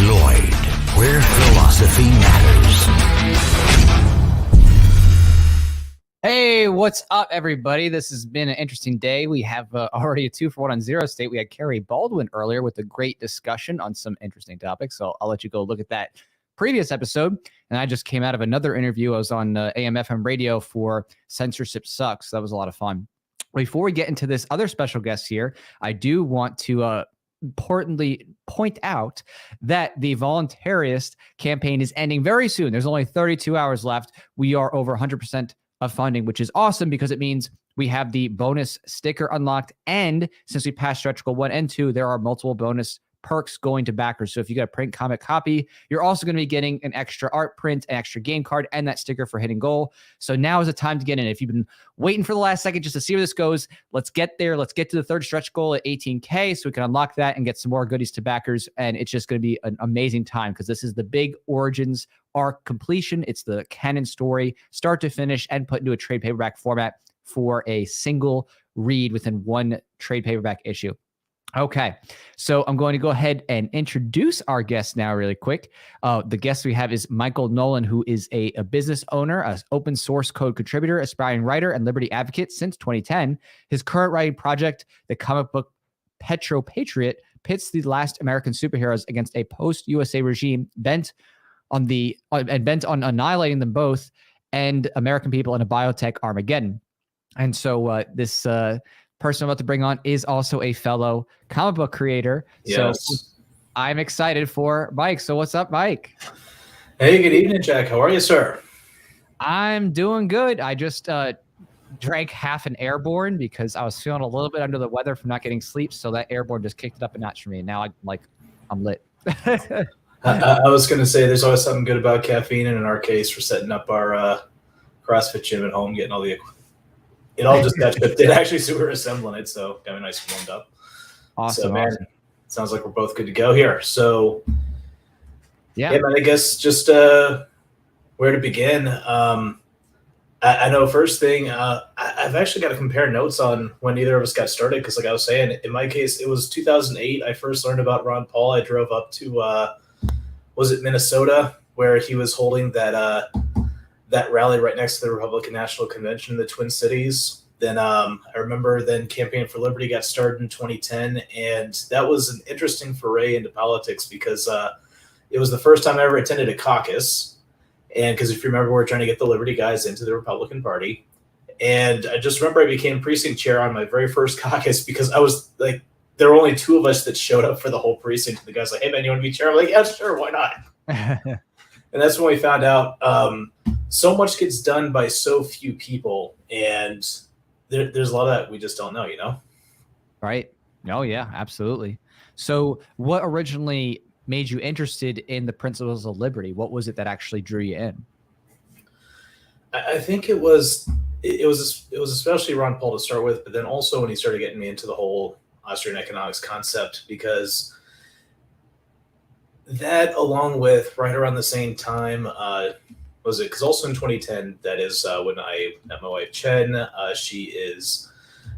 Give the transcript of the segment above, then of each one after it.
Lloyd, where philosophy matters. Hey, what's up, everybody? This has been an interesting day. We have already a 2-for-1 on ZeroState. We had Carrie Baldwin earlier with a great discussion on some interesting topics. So I'll let you go look at that previous episode. And I just came out of another interview. I was on AM/FM radio for Censorship Sucks. That was a lot of fun. Before we get into this other special guest here, I do want to importantly point out that the voluntarist campaign is ending very soon. There's only 32 hours left. We are over 100% of funding, which is awesome because it means we have the bonus sticker unlocked. And since we passed stretch goal 1 and 2, there are multiple bonus perks going to backers. So if you get a print comic copy, you're also going to be getting an extra art print, an extra game card, and that sticker for hitting goal. So now is the time to get in. If you've been waiting for the last second just to see where this goes, let's get there. Let's get to the third stretch goal at 18K so we can unlock that and get some more goodies to backers. And it's just going to be an amazing time because this is the big Origins arc completion. It's the canon story, start to finish, and put into a trade paperback format for a single read within one trade paperback issue. Okay, so I'm going to go ahead and introduce our guest now really quick. The guest we have is Michael Nolan, who is a business owner, an open source code contributor, aspiring writer, and liberty advocate since 2010. His current writing project, the comic book Petro Patriot, pits the last American superheroes against a post-USA regime bent on annihilating them both and American people in a biotech Armageddon. And so this person I'm about to bring on is also a fellow comic book creator. Yes. So I'm excited for Mike. So what's up, Mike? Hey, good evening, Jack. How are you, sir? I'm doing good. I just drank half an Airborne because I was feeling a little bit under the weather from not getting sleep. So that Airborne just kicked it up a notch for me. And now I'm lit. I was going to say there's always something good about caffeine, and in our case, we're setting up our CrossFit gym at home, getting all the equipment. It all just got shipped in, actually, so we're assembling it, so got me nice and warmed up. Awesome. So, man, sounds like we're both good to go here. So, yeah man, I guess just where to begin. I know first thing, I've actually got to compare notes on when neither of us got started, because like I was saying, in my case, it was 2008. I first learned about Ron Paul. I drove up to, was it Minnesota, where he was holding that rally right next to the Republican National Convention in the Twin Cities. Then I remember then Campaign for Liberty got started in 2010, and that was an interesting foray into politics because it was the first time I ever attended a caucus. And because if you remember, we're trying to get the Liberty guys into the Republican Party. And I just remember I became precinct chair on my very first caucus because I was like, there were only 2 of us that showed up for the whole precinct. The guy's like, hey, man, you want to be chair? I'm like, yeah, sure, why not? And that's when we found out so much gets done by so few people. And there's a lot of that we just don't know, you know? Right. Oh, yeah, absolutely. So what originally made you interested in the principles of liberty? What was it that actually drew you in? I think it was especially Ron Paul to start with, but then also when he started getting me into the whole Austrian economics concept, because that, along with right around the same time, was it? Because also in 2010, that is when I met my wife Chen. She is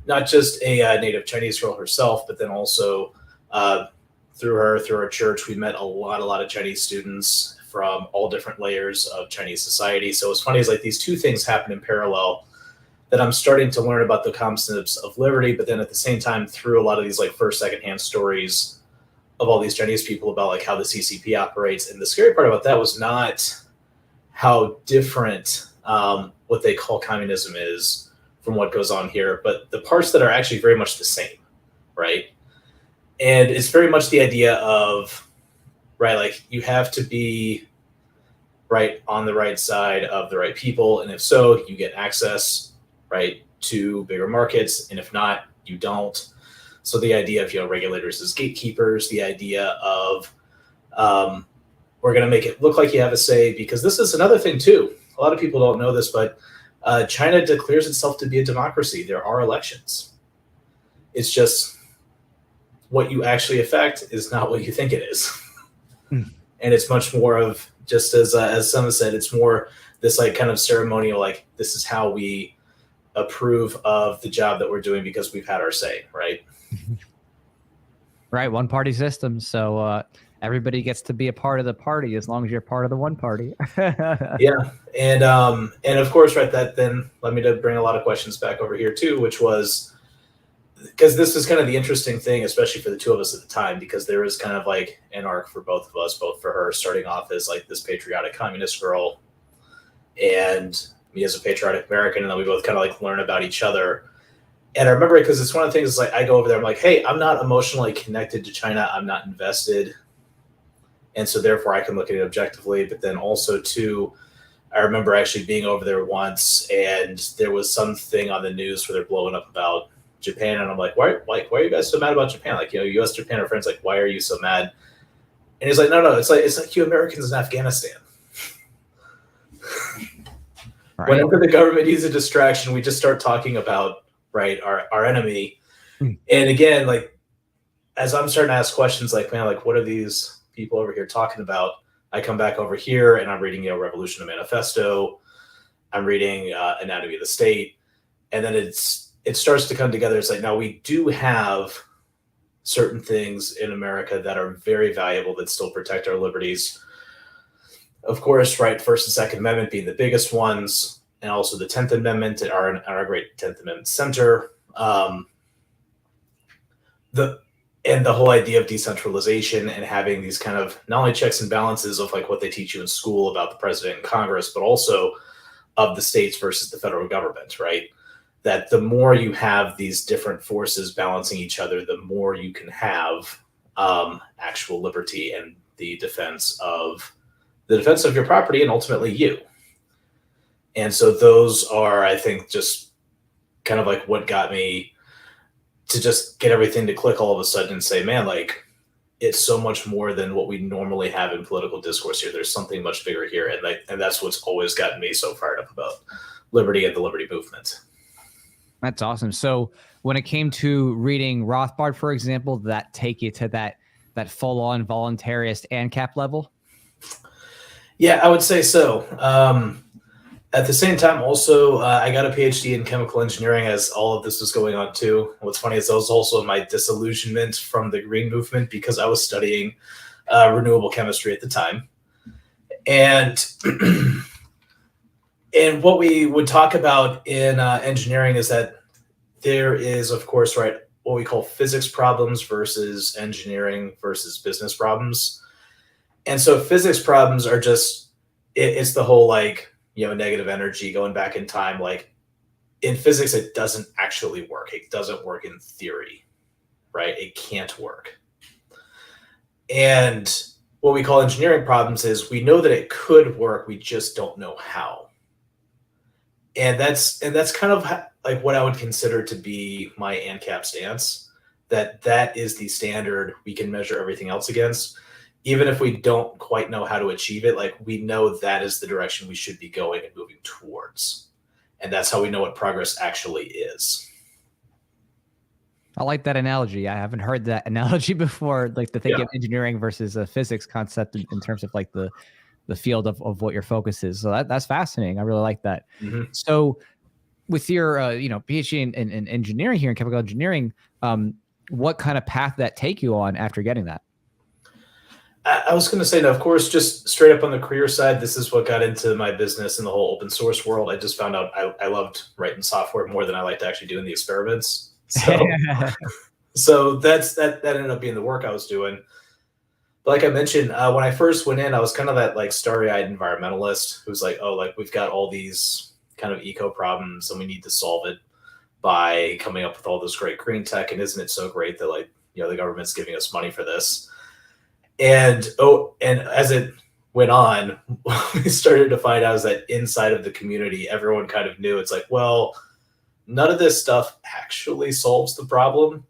not just a native Chinese girl herself, but then also through our church, we met a lot of Chinese students from all different layers of Chinese society. So it's funny, is like these 2 things happen in parallel, that I'm starting to learn about the concepts of liberty, but then at the same time through a lot of these like first, secondhand stories of all these Chinese people about like how the CCP operates. And the scary part about that was not how different what they call communism is from what goes on here, but the parts that are actually very much the same, right? And it's very much the idea of, right, like you have to be right on the right side of the right people. And if so, you get access, right, to bigger markets. And if not, you don't. So the idea of, regulators as gatekeepers, the idea of we're going to make it look like you have a say, because this is another thing too. A lot of people don't know this, but China declares itself to be a democracy. There are elections. It's just what you actually affect is not what you think it is. And it's much more of, just as some said, it's more this like kind of ceremonial, like this is how we approve of the job that we're doing because we've had our say, right? Right, one party system. So everybody gets to be a part of the party as long as you're part of the one party. Yeah, and of course, right, that then led me to bring a lot of questions back over here too, which was because this is kind of the interesting thing, especially for the two of us at the time, because there was kind of like an arc for both of us, both for her starting off as like this patriotic communist girl, and me as a patriotic American, and then we both kind of like learn about each other. And I remember it because it's one of the things, like I go over there, I'm like, hey, I'm not emotionally connected to China, I'm not invested, and so therefore I can look at it objectively. But then also too, I remember actually being over there once, and there was something on the news where they're blowing up about Japan, and I'm like, why are you guys so mad about Japan? Like, you know, U.S. Japan are friends. Like, why are you so mad? And he's like, no, it's like you Americans in Afghanistan. Right. Whenever the government needs a distraction, we just start talking about our enemy. And again, like as I'm starting to ask questions, like, man, like what are these people over here talking about? I come back over here and I'm reading, Revolution Manifesto. I'm reading Anatomy of the State, and then it starts to come together. It's like, now we do have certain things in America that are very valuable that still protect our liberties. Of course, right, First and Second Amendment being the biggest ones, and also the 10th Amendment at our great 10th Amendment Center. The whole idea of decentralization and having these kind of not only checks and balances of like what they teach you in school about the president and Congress, but also of the states versus the federal government, right? That the more you have these different forces balancing each other, the more you can have actual liberty and the defense of your property and ultimately you. And so those are, I think, just kind of like what got me to just get everything to click all of a sudden and say, man, like it's so much more than what we normally have in political discourse here. There's something much bigger here. And that's what's always gotten me so fired up about liberty and the liberty movement. That's awesome. So when it came to reading Rothbard, for example, did that take you to that full-on voluntarist ANCAP level? Yeah, I would say so. At the same time, also, I got a PhD in chemical engineering as all of this was going on too. What's funny is that was also my disillusionment from the green movement because I was studying renewable chemistry at the time. And and what we would talk about in engineering is that there is, of course, right, what we call physics problems versus engineering versus business problems. And so physics problems are just, it's the whole like, negative energy going back in time. Like in physics, it doesn't actually work. It doesn't work in theory, right? It can't work. And what we call engineering problems is we know that it could work. We just don't know how. And that's kind of like what I would consider to be my ANCAP stance, that is the standard we can measure everything else against. Even if we don't quite know how to achieve it, like we know that is the direction we should be going and moving towards. And that's how we know what progress actually is. I like that analogy. I haven't heard that analogy before, like to think of engineering versus a physics concept in terms of like the field of what your focus is. So that's fascinating. I really like that. Mm-hmm. So with your PhD in engineering here in chemical engineering, what kind of path did that take you on after getting that? I was going to say, no, of course, just straight up on the career side, this is what got into my business in the whole open source world. I just found out I loved writing software more than I liked actually doing the experiments. So that ended up being the work I was doing. But like I mentioned, when I first went in, I was kind of that like starry-eyed environmentalist who's like, oh, like we've got all these kind of eco problems and we need to solve it by coming up with all this great green tech. And isn't it so great that like, the government's giving us money for this? And as it went on, we started to find out is that inside of the community, everyone kind of knew it's like, well, none of this stuff actually solves the problem,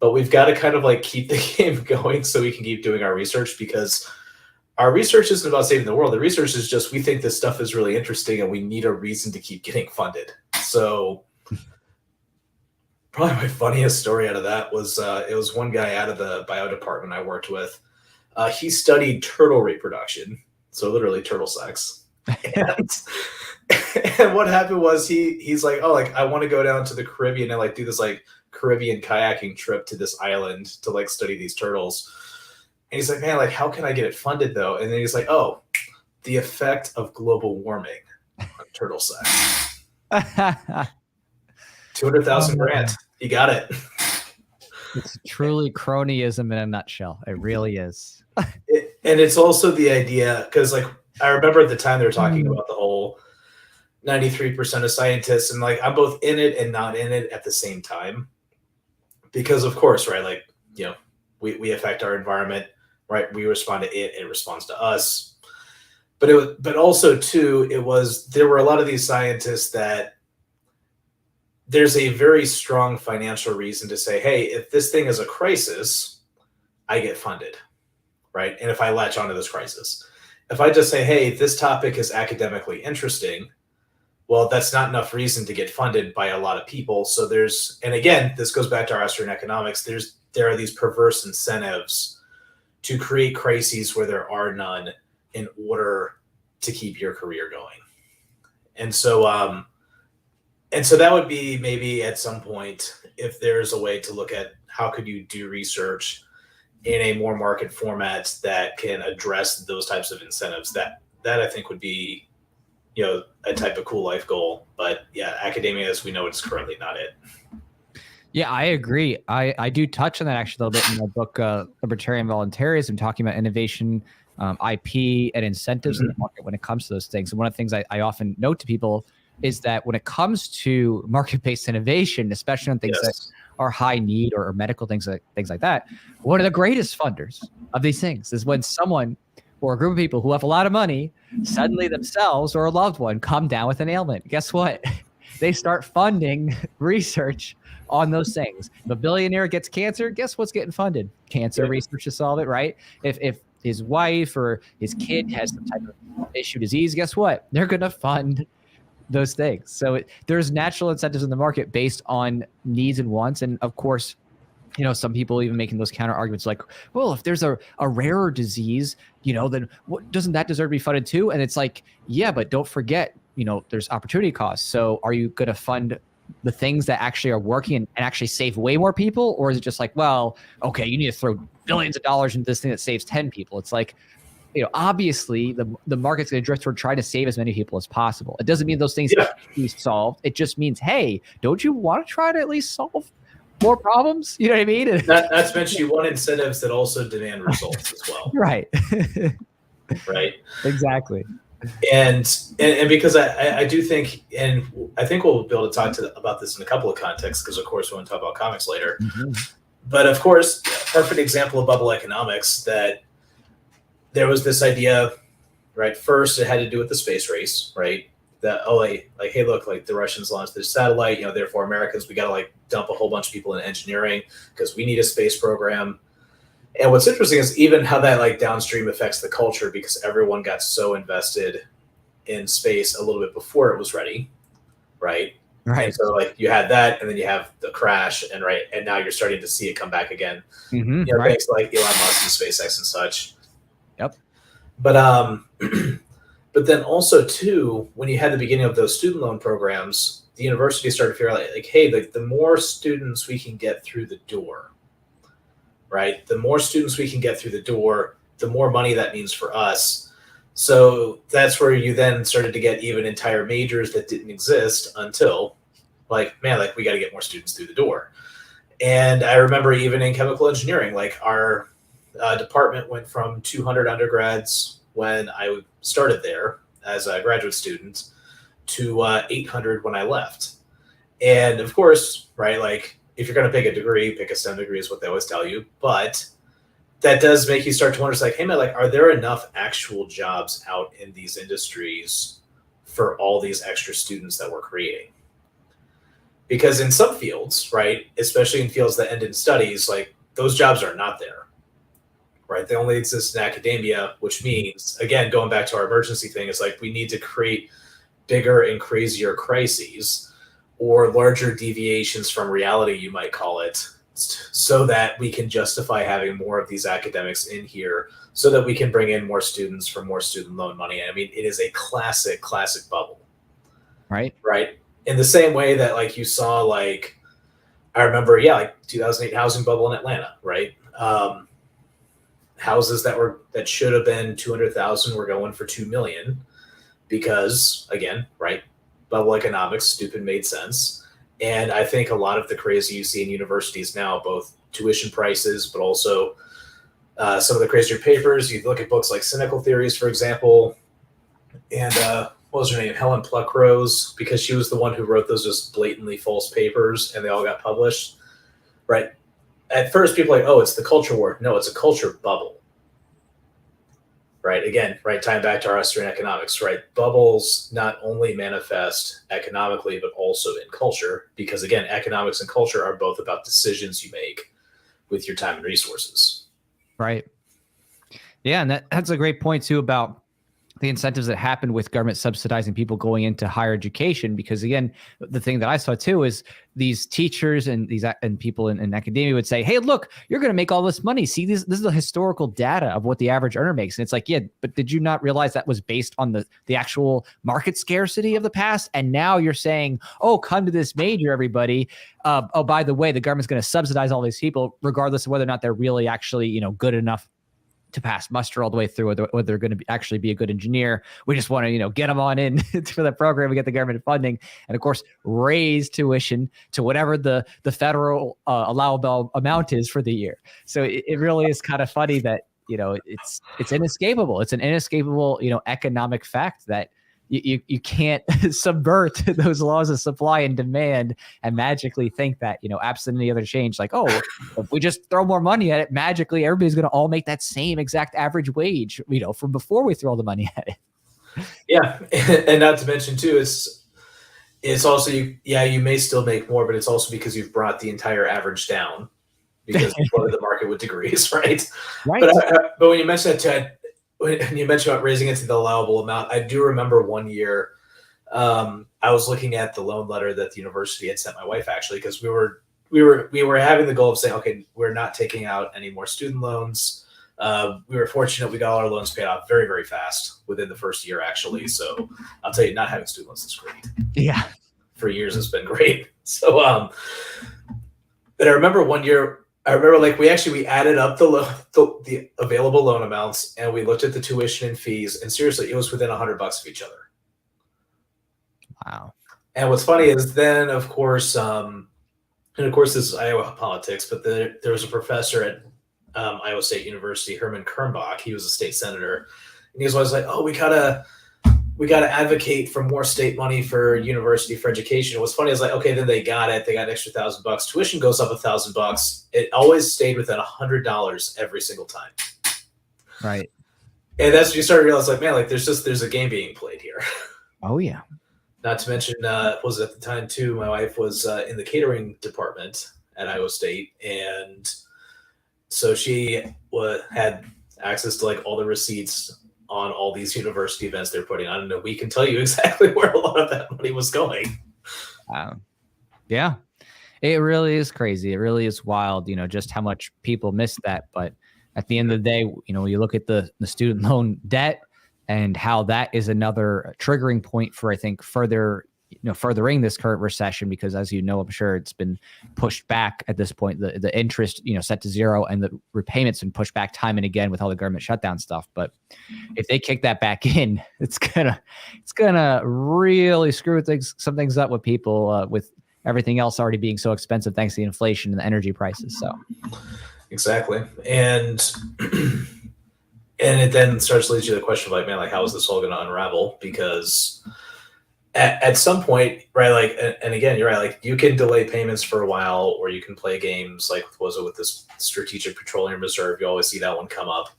but we've got to kind of like keep the game going so we can keep doing our research, because our research isn't about saving the world. The research is just, we think this stuff is really interesting and we need a reason to keep getting funded. So probably my funniest story out of that was, it was one guy out of the bio department I worked with. He studied turtle reproduction, so literally turtle sex. And what happened was he's like, oh, like I want to go down to the Caribbean and like do this like Caribbean kayaking trip to this island to like study these turtles. And he's like, man, like, how can I get it funded though? And then he's like, oh, the effect of global warming on turtle size. 200,000 grant. He got it. It's truly cronyism in a nutshell. It really is. And it's also the idea, because like I remember at the time they were talking about the whole 93% of scientists, and like I'm both in it and not in it at the same time. Because of course, right, like, you know, we affect our environment, right? We respond to it, it responds to us. But also too, there were a lot of these scientists that there's a very strong financial reason to say, hey, if this thing is a crisis, I get funded, right? And if I latch onto this crisis, if I just say, hey, this topic is academically interesting, well, that's not enough reason to get funded by a lot of people. So and again, this goes back to our Austrian economics. There are these perverse incentives to create crises where there are none in order to keep your career going. And so that would be maybe at some point, if there's a way to look at how could you do research in a more market format that can address those types of incentives, that I think would be, you know, a type of cool life goal. But yeah, academia as we know it is currently not it. Yeah, I agree. I do touch on that actually a little bit in my book, Libertarian Voluntarism, talking about innovation, IP, and incentives in the market when it comes to those things. And one of the things I often note to people is that when it comes to market-based innovation, especially on things that are high need or medical things like that, one of the greatest funders of these things is when someone or a group of people who have a lot of money suddenly themselves or a loved one come down with an ailment. Guess what? They start funding research on those things. If a billionaire gets cancer, guess what's getting funded? Cancer research to solve it, right? If his wife or his kid has some type of issue, disease, guess what? They're going to fund those things. So there's natural incentives in the market based on needs and wants. And of course, you know, some people even making those counter arguments like, well, if there's a rarer disease, you know, then doesn't that deserve to be funded too? And it's like, yeah, but don't forget, you know, there's opportunity costs. So are you going to fund the things that actually are working and actually save way more people? Or is it just like, well, okay, you need to throw billions of dollars into this thing that saves 10 people. It's like, you know, obviously the market's going to drift toward trying to save as many people as possible. It doesn't mean those things have to be solved. It just means, hey, don't you want to try to at least solve more problems? You know what I mean? Not to mention you want incentives that also demand results as well. Right. Right. Exactly. And because I do think, and I think we'll be able to talk about this in a couple of contexts, because of course we want to talk about comics later. But of course, perfect example of bubble economics, that there was this idea, right? First, it had to do with the space race, right? That, like, hey, look, like the Russians launched this satellite, you know, therefore Americans, we got to like dump a whole bunch of people in engineering because we need a space program. And what's interesting is even how that like downstream affects the culture, because everyone got so invested in space a little bit before it was ready, right? Right. And so like you had that, and then you have the crash, and now you're starting to see it come back again. You know, thanks to like Elon Musk and SpaceX and such. Yep. But but then also too, when you had the beginning of those student loan programs, the university started to figure out like, hey, the more students we can get through the door, right? The more students we can get through the door, the more money that means for us. So that's where you then started to get even entire majors that didn't exist until like, man, like we got to get more students through the door. And I remember even in chemical engineering, like our department went from 200 undergrads when I started there as a graduate student to 800 when I left. And of course, right, like if you're going to pick a degree, pick a STEM degree is what they always tell you. But that does make you start to wonder, like, hey, man, like, are there enough actual jobs out in these industries for all these extra students that we're creating? Because in some fields, right, especially in fields that end in studies, like those jobs are not there. Right, they only exist in academia, which means, again, going back to our emergency thing, it's like we need to create bigger and crazier crises or larger deviations from reality, you might call it, so that we can justify having more of these academics in here so that we can bring in more students for more student loan money. I mean, it is a classic bubble. Right. In the same way that like you saw, like, I remember, like 2008 housing bubble in Atlanta, right? houses that should have been 200,000 were going for 2 million because, again, right, bubble economics, stupid made sense. And I think a lot of the crazy you see in universities now, both tuition prices, but also some of the crazier papers. You look at books like Cynical Theories, for example, and what was her name? Helen Pluckrose, because she was the one who wrote those just blatantly false papers, and they all got published. Right. At first, people are like, oh, it's the culture war. No, it's a culture bubble. Right. Again, right. Tying back to our Austrian economics, right? Bubbles not only manifest economically, but also in culture, because again, economics and culture are both about decisions you make with your time and resources. Right. Yeah. And that's a great point too about the incentives that happen with government subsidizing people going into higher education, because again, the thing that I saw too is these teachers and people in academia would say, hey, look, you're going to make all this money. See, this is the historical data of what the average earner makes. And it's like, yeah, but did you not realize that was based on the actual market scarcity of the past? And now you're saying, oh, come to this major, everybody. Oh, by the way, the government's going to subsidize all these people, regardless of whether or not they're really actually, good enough to pass muster all the way through, whether they're going to actually be a good engineer. We just want to, get them on in for the program. We get the government funding, and of course, raise tuition to whatever the federal allowable amount is for the year. So it really is kind of funny that it's inescapable. It's an inescapable economic fact that you can't subvert those laws of supply and demand and magically think that, absent any other change, like, oh, if we just throw more money at it, magically everybody's going to all make that same exact average wage, from before we throw all the money at it. Yeah. And not to mention too, it's also, you may still make more, but it's also because you've brought the entire average down because you flooded the market with degrees, right? Right. But when you mention that, Ted, when you mentioned about raising it to the allowable amount, I do remember one year I was looking at the loan letter that the university had sent my wife, actually, because we were having the goal of saying, okay, we're not taking out any more student loans. We were fortunate we got all our loans paid off very, very fast within the first year, actually. So I'll tell you, not having student loans is great. Yeah, for years it's been great. So, but I remember one year. We added up the available loan amounts, and we looked at the tuition and fees, and seriously, it was within $100 of each other. Wow. And what's funny is then, of course, this is Iowa politics, but there was a professor at Iowa State University, Herman Kernbach. He was a state senator, and he was always like, "Oh, we gotta advocate for more state money for university for education." What's funny is like, okay, then they got it. They got an extra $1,000. Tuition goes up $1,000. It always stayed within $100 every single time. Right. And that's when you start to realize, like, man, like there's a game being played here. Oh yeah. Not to mention, was at the time too, my wife was in the catering department at Iowa State, and so she had access to like all the receipts on all these university events they're putting on, and we can tell you exactly where a lot of that money was going. Yeah, it really is crazy. It really is wild, just how much people miss that. But at the end of the day, you look at the student loan debt and how that is another triggering point for, I think, furthering this current recession, because as I'm sure it's been pushed back at this point, the interest, set to zero, and the repayments been pushed back time and again with all the government shutdown stuff. But if they kick that back in, it's gonna really screw some things up with people, with everything else already being so expensive thanks to the inflation and the energy prices. So exactly. And it then starts to lead you to the question of like, man, like, how is this all going to unravel? Because at some point, right, like, and again, you're right, like, you can delay payments for a while, or you can play games like, was it with this Strategic Petroleum Reserve? You always see that one come up.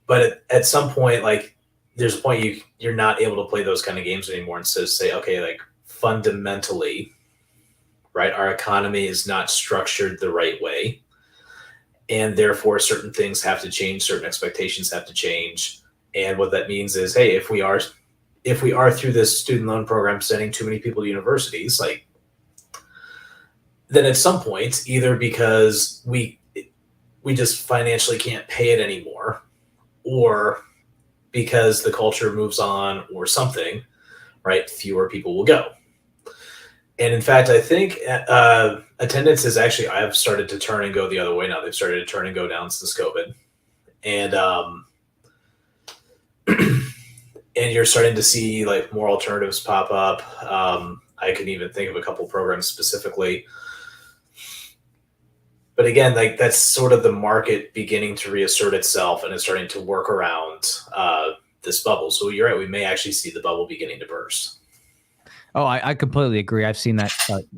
But at some point, like, there's a point you're not able to play those kind of games anymore, and so say, okay, like, fundamentally, right, our economy is not structured the right way, and therefore certain things have to change, certain expectations have to change. And what that means is, hey, if we are through this student loan program sending too many people to universities, like, then at some point, either because we just financially can't pay it anymore, or because the culture moves on or something, right, fewer people will go. And in fact, I think attendance is actually, I've started to turn and go the other way now. They've started to turn and go down since COVID. and and you're starting to see like more alternatives pop up. I can even think of a couple programs specifically. But again, like that's sort of the market beginning to reassert itself and is starting to work around this bubble. So you're right, we may actually see the bubble beginning to burst. Oh, I completely agree. I've seen that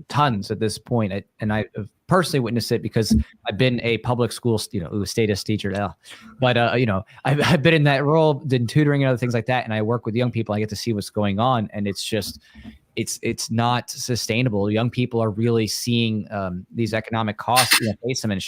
tons at this point, and I've personally witnessed it because I've been a public school, status teacher now. But I've been in that role, did tutoring and other things like that, and I work with young people. I get to see what's going on, and it's just, it's not sustainable. Young people are really seeing these economic costs face them, and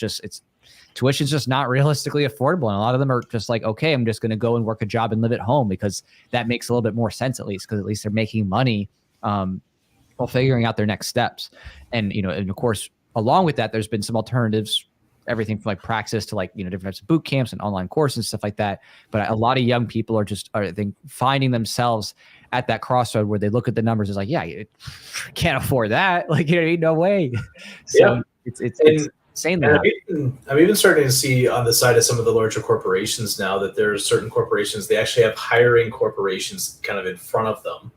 tuition's just not realistically affordable. And a lot of them are just like, okay, I'm just going to go and work a job and live at home because that makes a little bit more sense, at least, because at least they're making money while figuring out their next steps. And, and of course, along with that, there's been some alternatives, everything from like praxis to like, different types of boot camps and online courses and stuff like that. But a lot of young people are I think, finding themselves at that crossroad where they look at the numbers. It's like, yeah, you can't afford that. Like, no way. So yeah. it's insanely. I'm even starting to see on the side of some of the larger corporations now that there's certain corporations, they actually have hiring corporations kind of in front of them,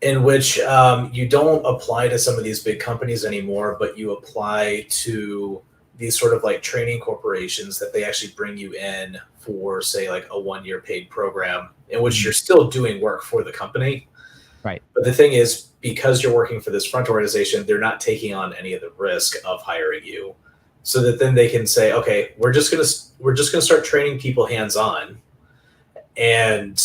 in which you don't apply to some of these big companies anymore, but you apply to these sort of like training corporations that they actually bring you in for, say, like a 1-year paid program in which you're still doing work for the company. Right. But the thing is, because you're working for this front organization, they're not taking on any of the risk of hiring you, so that then they can say, okay, we're just gonna start training people hands-on, and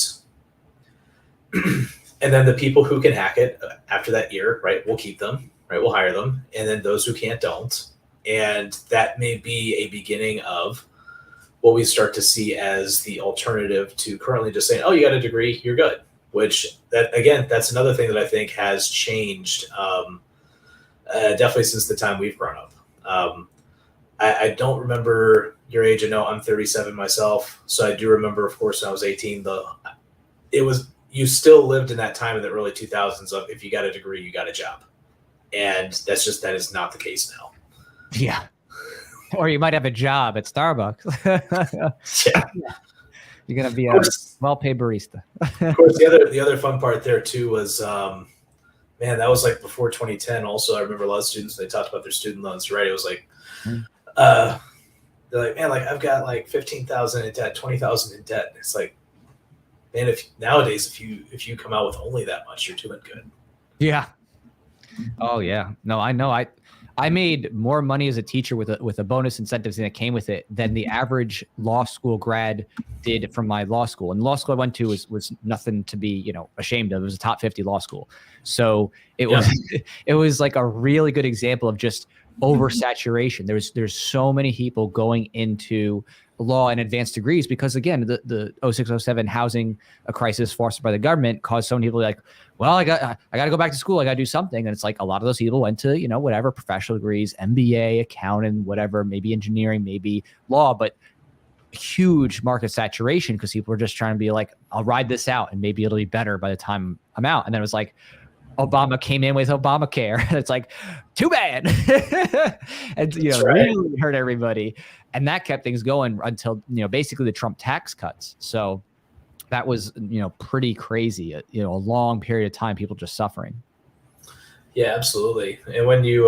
and then the people who can hack it after that year, right, we'll keep them, right, we'll hire them, and then those who can't don't. And that may be a beginning of what we start to see as the alternative to currently just saying, oh, you got a degree, you're good. Which, that's another thing that I think has changed definitely since the time we've grown up. I don't remember your age. I know I'm 37 myself, so I do remember, of course, when I was 18, you still lived in that time in the early 2000s of if you got a degree, you got a job. And that is not the case now. Yeah. Or you might have a job at Starbucks. Yeah. You're going to be a well-paid barista. Of course, the other fun part there, too, was, man, that was like before 2010. Also, I remember a lot of students, they talked about their student loans, right? It was like, they're like, man, like I've got like 15,000 in debt, 20,000 in debt. It's like, man, nowadays, if you come out with only that much, you're doing good. Yeah. Oh yeah. No, I know. I made more money as a teacher with a bonus incentives that came with it than the average law school grad did from my law school. And the law school I went to was nothing to be, ashamed of. It was a top 50 law school. So it was like a really good example of just oversaturation. There's so many people going into law and advanced degrees because, again, the 06-07 housing crisis forced by the government caused so many people like, well, I got to go back to school. I got to do something. And it's like a lot of those people went to, whatever professional degrees, MBA, accounting, whatever, maybe engineering, maybe law, but huge market saturation because people were just trying to be like, I'll ride this out and maybe it'll be better by the time I'm out. And then it was like, Obama came in with Obamacare. And it's like, too bad. And, really hurt everybody. And that kept things going until, basically the Trump tax cuts. So that was, pretty crazy. A long period of time, people just suffering. Yeah, absolutely. And when you,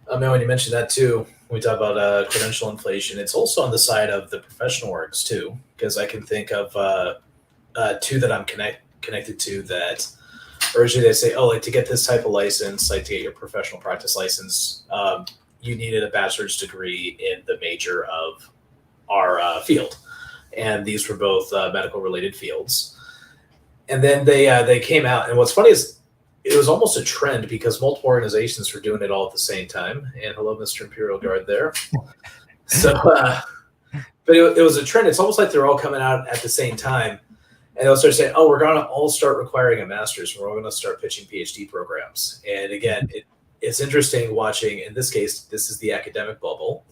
when you mentioned that too, when we talk about credential inflation, it's also on the side of the professional orgs too, because I can think of two that I'm connected to that originally they say, oh, like to get this type of license, like to get your professional practice license, you needed a bachelor's degree in the major of our field. And these were both medical related fields. And then they came out. And what's funny is it was almost a trend because multiple organizations were doing it all at the same time. And hello, Mr. Imperial Guard there. So, but it was a trend. It's almost like they're all coming out at the same time. And they'll start saying, oh, we're going to all start requiring a master's. We're all going to start pitching PhD programs. And again, it's interesting watching, in this case, this is the academic bubble.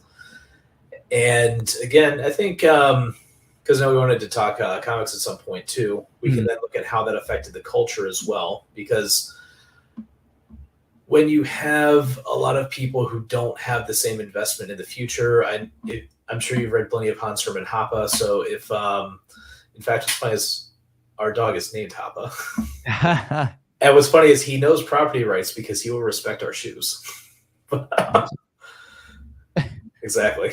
And again, I think, because now we wanted to talk comics at some point too, we can then look at how that affected the culture as well. Because when you have a lot of people who don't have the same investment in the future, I'm sure you've read plenty of Hans Hermann Hoppe. So if, in fact, what's funny is our dog is named Hoppe. And what's funny is he knows property rights because he will respect our shoes. Exactly.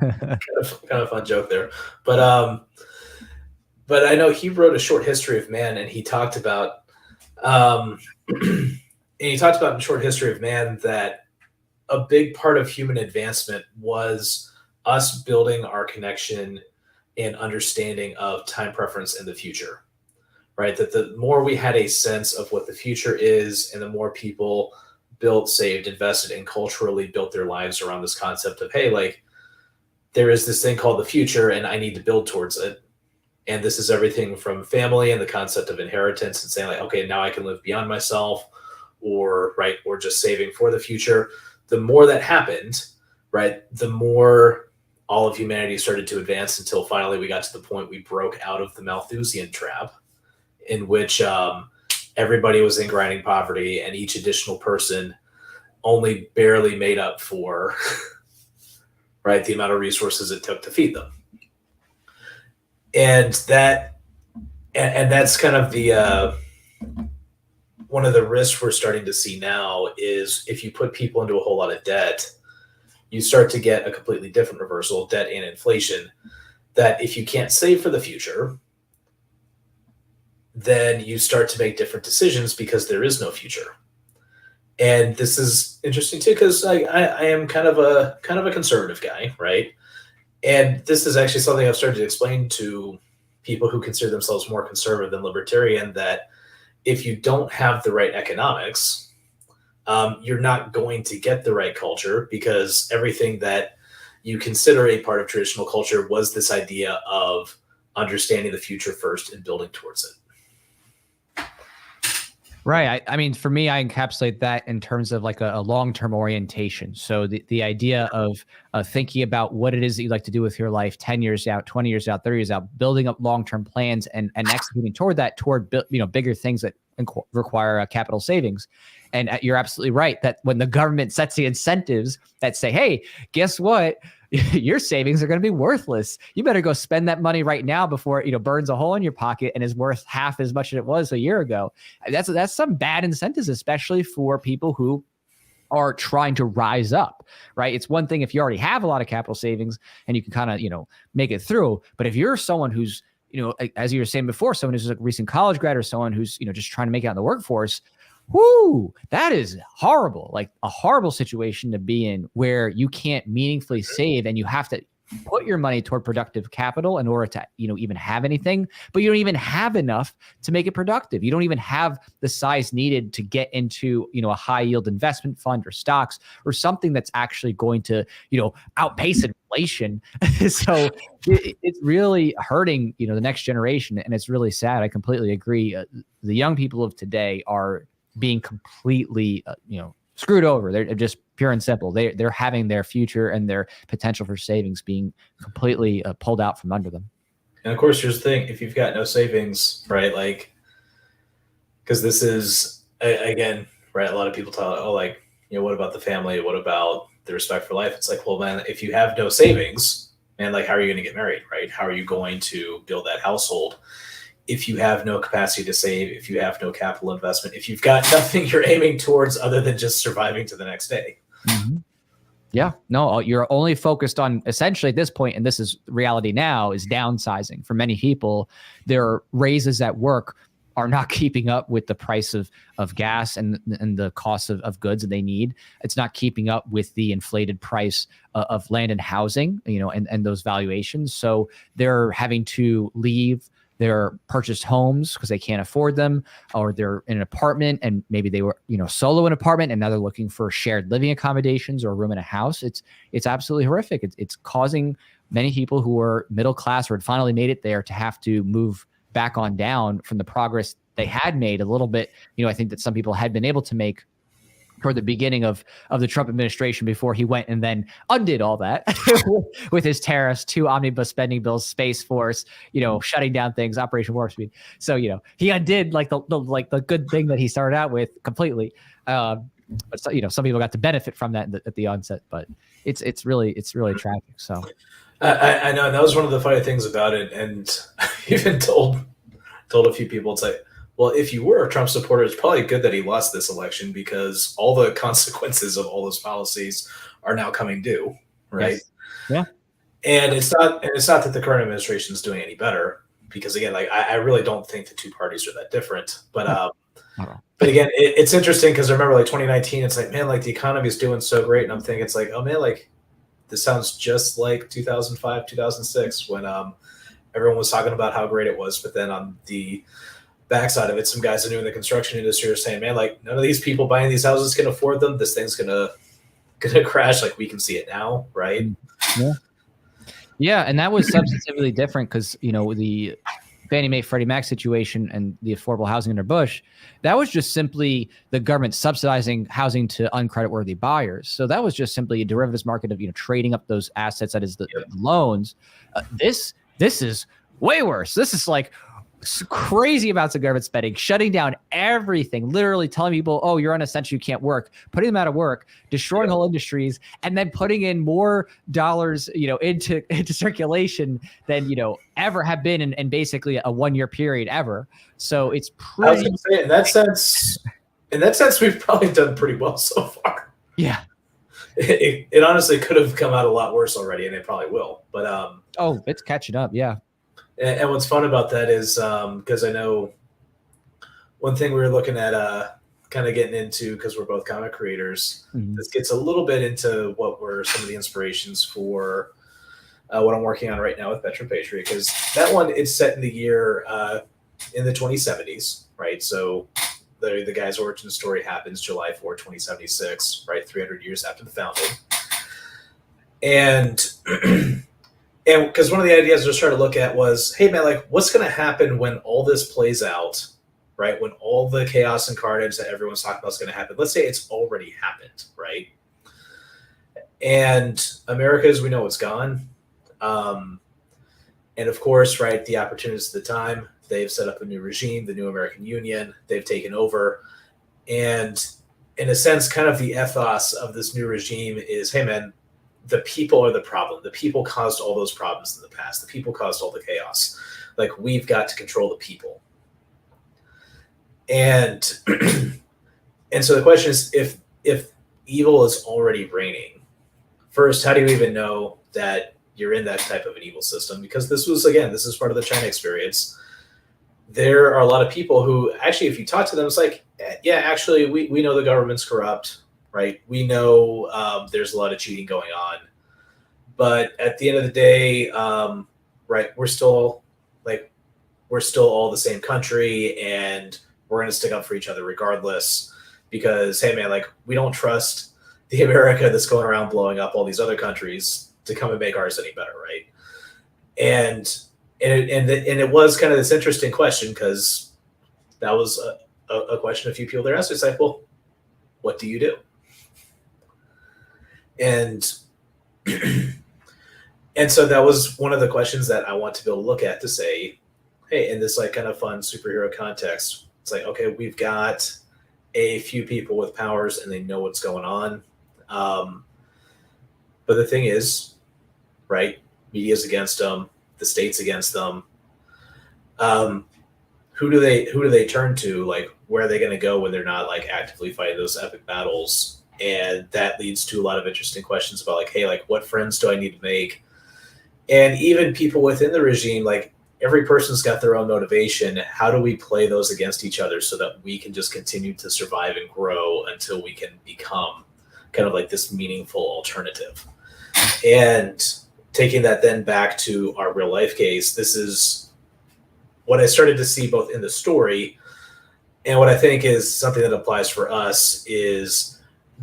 kind of fun joke there. But I know he wrote A Short History of Man, and he talked about in Short History of Man that a big part of human advancement was us building our connection and understanding of time preference in the future, right? That the more we had a sense of what the future is, and the more people built, saved, invested, and culturally built their lives around this concept of, hey, like, there is this thing called the future, and I need to build towards it. And this is everything from family and the concept of inheritance and saying, like, okay, now I can live beyond myself, or just saving for the future. The more that happened, right, the more all of humanity started to advance, until finally we got to the point we broke out of the Malthusian trap, in which everybody was in grinding poverty, and each additional person only barely made up for right, the amount of resources it took to feed them. And that's kind of the one of the risks we're starting to see now is if you put people into a whole lot of debt, you start to get a completely different reversal of debt and inflation, that if you can't save for the future, then you start to make different decisions because there is no future. And this is interesting too, because I am kind of a conservative guy, right? And this is actually something I've started to explain to people who consider themselves more conservative than libertarian, that if you don't have the right economics, you're not going to get the right culture, because everything that you consider a part of traditional culture was this idea of understanding the future first and building towards it. Right. I mean, for me, I encapsulate that in terms of like a long-term orientation. So the idea of thinking about what it is that you'd like to do with your life 10 years out, 20 years out, 30 years out, building up long-term plans and executing toward that, toward bigger things that require capital savings. And you're absolutely right that when the government sets the incentives that say, hey, guess what? Your savings are going to be worthless. You better go spend that money right now before it, burns a hole in your pocket and is worth half as much as it was a year ago. That's some bad incentives, especially for people who are trying to rise up, right? It's one thing if you already have a lot of capital savings and you can kind of, make it through. But if you're someone who's, as you were saying before, someone who's a recent college grad or someone who's, just trying to make it out in the workforce, whoo, that is horrible, like a horrible situation to be in, where you can't meaningfully save and you have to put your money toward productive capital in order to, even have anything, but you don't even have enough to make it productive. You don't even have the size needed to get into, a high yield investment fund or stocks or something that's actually going to, outpace inflation. So it's really hurting, the next generation. And it's really sad. I completely agree. The young people of today are being completely, screwed over. They're just pure and simple. They're having their future and their potential for savings being completely pulled out from under them. And of course, here's the thing: if you've got no savings, right? Like, because this is again, right? A lot of people talk, oh, like, what about the family? What about the respect for life? It's like, well, man, if you have no savings, man, like, how are you going to get married, right? How are you going to build that household? If you have no capacity to save, if you have no capital investment, if you've got nothing you're aiming towards other than just surviving to the next day. Mm-hmm. Yeah, no, you're only focused on essentially at this point, and this is reality now, is downsizing. For many people, their raises at work are not keeping up with the price of gas and the cost of goods that they need. It's not keeping up with the inflated price of land and housing, and those valuations. So they're having to leave their purchased homes because they can't afford them, or they're in an apartment and maybe they were, solo in an apartment and now they're looking for shared living accommodations or a room in a house. It's absolutely horrific. It's causing many people who are middle class or had finally made it there to have to move back on down from the progress they had made a little bit. I think that some people had been able to make toward the beginning of the Trump administration before he went and then undid all that with his tariffs, 2 omnibus spending bills, Space Force, shutting down things, Operation Warp Speed. So, he undid like the good thing that he started out with completely. but so, some people got to benefit from that at the onset. But it's really tragic. So I know, and that was one of the funny things about it. And I even told a few people, it's like, well, if you were a Trump supporter, it's probably good that he lost this election because all the consequences of all those policies are now coming due, right? Yes. Yeah. And it's not that the current administration is doing any better, because again, like I really don't think the two parties are that different. But again, it's interesting because I remember like 2019, it's like, man, like the economy is doing so great, and I'm thinking it's like, oh man, like this sounds just like 2005, 2006 when everyone was talking about how great it was, but then on the backside of it, some guys that knew in the construction industry are saying, man, like none of these people buying these houses can afford them. This thing's gonna crash. Like we can see it now, right? Yeah, and that was substantively different because the Fannie Mae Freddie Mac situation and the affordable housing under Bush, that was just simply the government subsidizing housing to uncreditworthy buyers. So that was just simply a derivatives market of trading up those assets, that is the loans. This is way worse. This is like crazy amounts of government spending, shutting down everything, literally telling people, oh, you're unessential, you can't work, putting them out of work, destroying whole industries, and then putting in more dollars, into circulation than, ever have been in basically a 1 year period ever. So it's pretty. I was going to say, in that sense, we've probably done pretty well so far. Yeah. It honestly could have come out a lot worse already, and it probably will. But it's catching up. Yeah. And what's fun about that is because I know one thing we were looking at kind of getting into, because we're both comic creators, this gets a little bit into what were some of the inspirations for what I'm working on right now with Petro Patriot, because that one, it's set in the year in the 2070s, right? So the guy's origin story happens July 4, 2076, right? 300 years after the founding. And because one of the ideas I was trying to look at was, hey man, like what's going to happen when all this plays out, right? When all the chaos and carnage that everyone's talking about is going to happen. Let's say it's already happened, right? And America, as we know, it's gone. And of course, right, the opportunists at the time, they've set up a new regime, the new American Union. They've taken over. And in a sense, kind of the ethos of this new regime is, hey man, the people are the problem. The people caused all those problems in the past. The people caused all the chaos. Like we've got to control the people. And so the question is, if evil is already reigning, first, how do you even know that you're in that type of an evil system? Because this is part of the China experience. There are a lot of people who actually, if you talk to them, it's like, yeah, actually, we know the government's corrupt. Right, we know there's a lot of cheating going on, but at the end of the day, right, we're still all the same country, and we're going to stick up for each other regardless. Because hey, man, like we don't trust the America that's going around blowing up all these other countries to come and make ours any better, right? And it was kind of this interesting question, because that was a question a few people there asked. It's like, well, what do you do? And so that was one of the questions that I want to be able to look at to say, hey, in this like kind of fun superhero context, it's like, okay, we've got a few people with powers and they know what's going on. But the thing is, right, media's against them, the state's against them. Who do they turn to? Like, where are they going to go when they're not like actively fighting those epic battles? And that leads to a lot of interesting questions about like, hey, like what friends do I need to make? And even people within the regime, like every person's got their own motivation. How do we play those against each other so that we can just continue to survive and grow until we can become kind of like this meaningful alternative? And taking that then back to our real life case, this is what I started to see both in the story, and what I think is something that applies for us is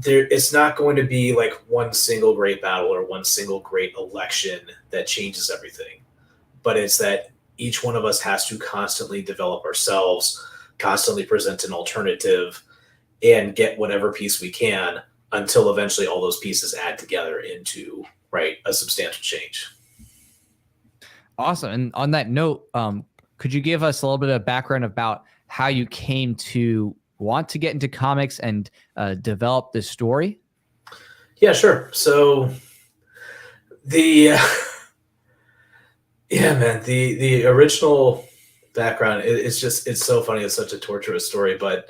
it's not going to be like one single great battle or one single great election that changes everything, but it's that each one of us has to constantly develop ourselves, constantly present an alternative, and get whatever piece we can until eventually all those pieces add together into, right, a substantial change. Awesome. And on that note, could you give us a little bit of background about how you came to want to get into comics and develop this story? Yeah, sure. So the yeah, man, the original background, it's so funny. It's such a torturous story, but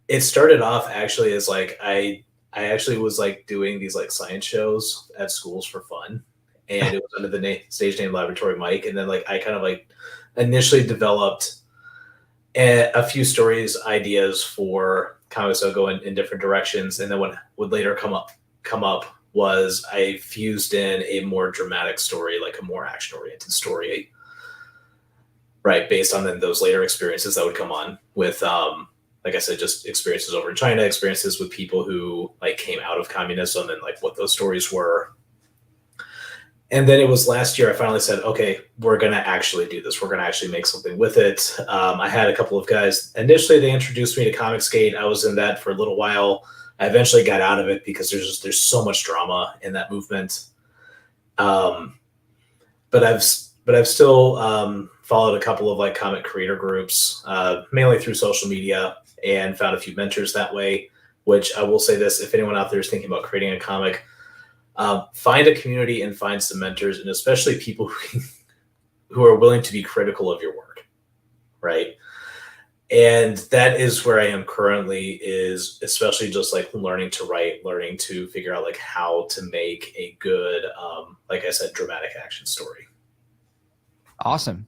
it started off actually as like I actually was like doing these like science shows at schools for fun, and it was under the stage name Laboratory Mike. And then like I kind of like initially developed a few stories, ideas for comics that would go in different directions, and then what would later come up was I fused in a more dramatic story, like a more action oriented story, right, based on then those later experiences that would come on with like I said, just experiences over in China, experiences with people who like came out of communism and like what those stories were. And then it was last year I finally said, okay, we're going to actually do this. We're going to actually make something with it. I had a couple of guys. Initially, they introduced me to Comicsgate. I was in that for a little while. I eventually got out of it because there's so much drama in that movement. But I've still followed a couple of like comic creator groups, mainly through social media, and found a few mentors that way, which I will say this, if anyone out there is thinking about creating a comic, find a community and find some mentors, and especially people who are willing to be critical of your work, right? And that is where I am currently, is especially just like learning to write, learning to figure out like how to make a good, like I said, dramatic action story. Awesome.